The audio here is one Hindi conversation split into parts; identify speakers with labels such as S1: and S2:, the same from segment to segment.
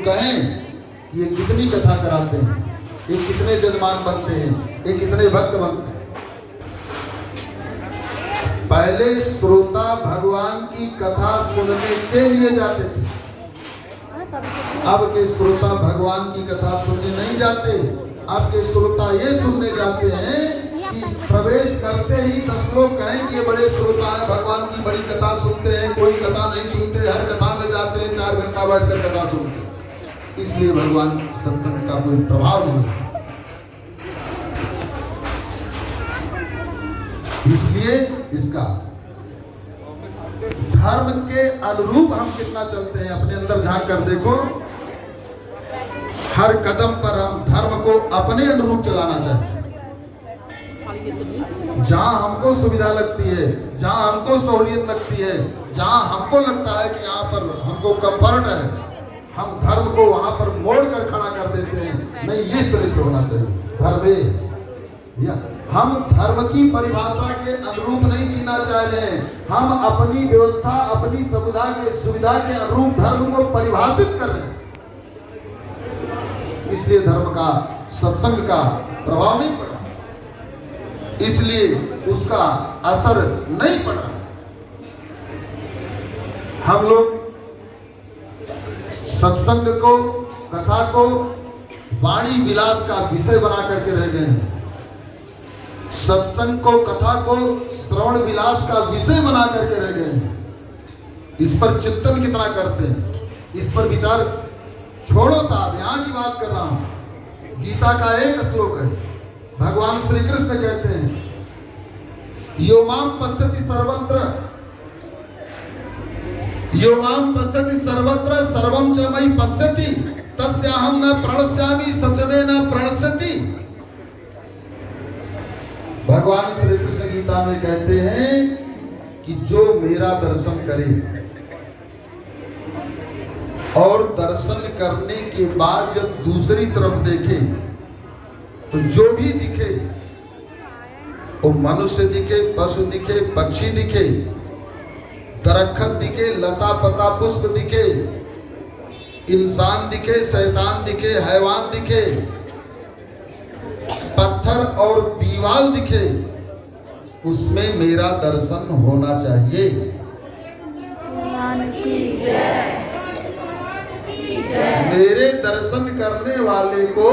S1: कहें कि ये कितनी कथा कराते हैं, ये कितने जजमान बनते हैं, ये कितने भक्त बनते हैं। पहले श्रोता भगवान की कथा सुनने के लिए जाते थे, अब के श्रोता भगवान की कथा सुनने नहीं जाते। अब के श्रोता ये सुनने जाते हैं कि प्रवेश करते ही 10 लोग कहें कि ये बड़े श्रोता हैं, भगवान की बड़ी कथा सुनते हैं, कोई कथा नहीं सुनते, हर कथा में जाते हैं, 4 घंटा बैठकर कथा सुनते हैं। इसलिए भगवान सत्संग का कोई प्रभाव नहीं है। इसलिए इसका धर्म के अनुरूप हम कितना चलते हैं, अपने अंदर झांक कर देखो। हर कदम पर हम धर्म को अपने अनुरूप चलाना चाहिए। जहां हमको सुविधा लगती है, जहां हमको सहूलियत लगती है, जहां हमको लगता है कि यहाँ पर हमको कंफर्ट है, हम धर्म को वहां पर मोड़ कर खड़ा कर देते हैं। नहीं, ये तरह से होना चाहिए। धर्म हम धर्म की परिभाषा के अनुरूप नहीं जीना चाह रहे हैं, हम अपनी व्यवस्था, अपनी सुविधा के अनुरूप धर्म को परिभाषित कर रहे हैं। इसलिए धर्म का, सत्संग का प्रभाव नहीं पड़ रहा, इसलिए उसका असर नहीं पड़ रहा। हम लोग सत्संग को, कथा को वाणी विलास का विषय बना करके रह गए हैं। सत्संग को, कथा को श्रवण विलास का विषय बना करके रह गए हैं। इस पर चिंतन कितना करते हैं, इस पर विचार छोड़ो साहब। यहां की बात कर रहा हूं। गीता का एक श्लोक है, भगवान श्री कृष्ण कहते हैं, यो माम पश्यति सर्वत्र, यो माम पश्यति सर्वत्र सर्वं च मयि पश्यति तस्याहं न प्रणश्यामि सच में न प्रणश्यति। भगवान श्री कृष्ण गीता में कहते हैं कि जो मेरा दर्शन करे और दर्शन करने के बाद जब दूसरी तरफ देखे तो जो भी दिखे, वो मनुष्य दिखे, पशु दिखे, पक्षी दिखे, दरख्त दिखे, लता पता पुष्प दिखे, इंसान दिखे, शैतान दिखे, हैवान दिखे, पत्थर और दीवार दिखे, उसमें मेरा दर्शन होना चाहिए। मेरे दर्शन करने वाले को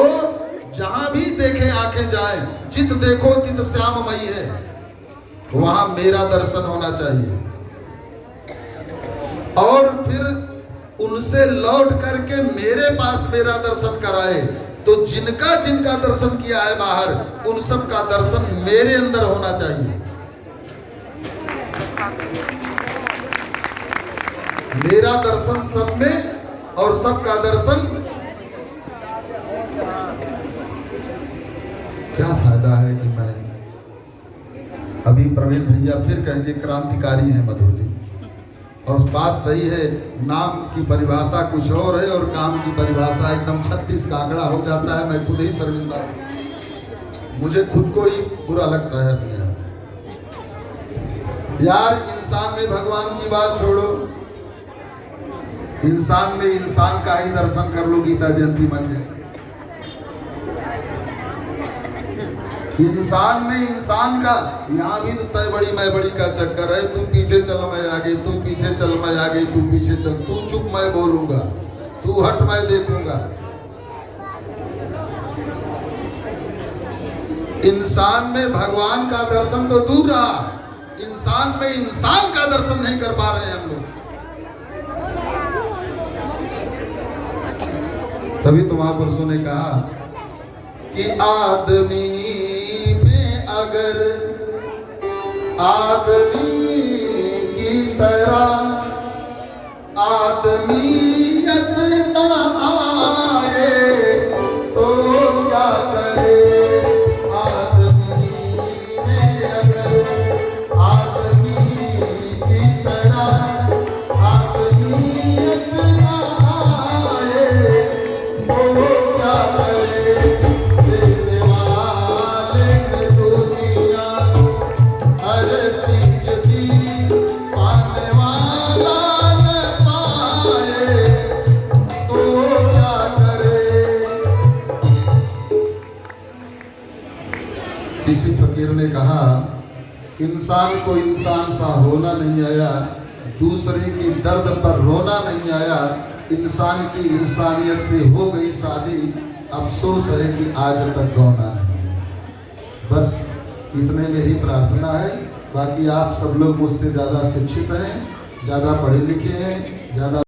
S1: जहां भी देखे आंखें जाए, चित देखो तित श्याममयी है, वहां मेरा दर्शन होना चाहिए। और फिर उनसे लौट करके मेरे पास मेरा दर्शन कराए, तो जिनका जिनका दर्शन किया है बाहर, उन सब का दर्शन मेरे अंदर होना चाहिए। मेरा दर्शन सब में और सबका दर्शन। क्या फायदा है कि मैं अभी प्रवीण भैया फिर कहेंगे क्रांतिकारी हैं मधुर जी, और बात सही है। नाम की परिभाषा कुछ और है और काम की परिभाषा एकदम 36 का आंकड़ा हो जाता है। मैं खुद ही शर्मिंदा हूं, मुझे खुद को ही बुरा लगता है अपने आप। यार, इंसान में भगवान की बात छोड़ो, इंसान में इंसान का ही दर्शन कर लो। गीता जयंती मंदिर, इंसान में इंसान का, यहाँ भी तो तय बड़ी मैं बड़ी का चक्कर है। तू पीछे चल मैं आगे, तू पीछे चल मैं आगे, तू पीछे चल, तू चुप मैं बोलूंगा, तू हट मैं देखूंगा। इंसान में भगवान का दर्शन तो दूर रहा, इंसान में इंसान का दर्शन नहीं कर पा रहे हैं हम लोग। तभी तो महापुरुषों ने कहा कि आदमी में अगर आदमी की तरह आदमीयत न आए तो क्या करे। आदमी में अगर आदमी की तरह आदमीयत न आए तो क्या करे। देने वाले ने दुनिया हर चीज दी, पाने वाला न पाए फकीर ने कहा, इंसान को इंसान सा होना नहीं आया, दूसरे के दर्द पर रोना नहीं आया, इंसान की इंसानियत से हो गई शादी, अफसोस है कि आज तक गौना नहीं। बस इतने मेरी प्रार्थना है। बाकी आप सब लोग मुझसे ज़्यादा शिक्षित हैं, ज़्यादा पढ़े लिखे हैं, ज़्यादा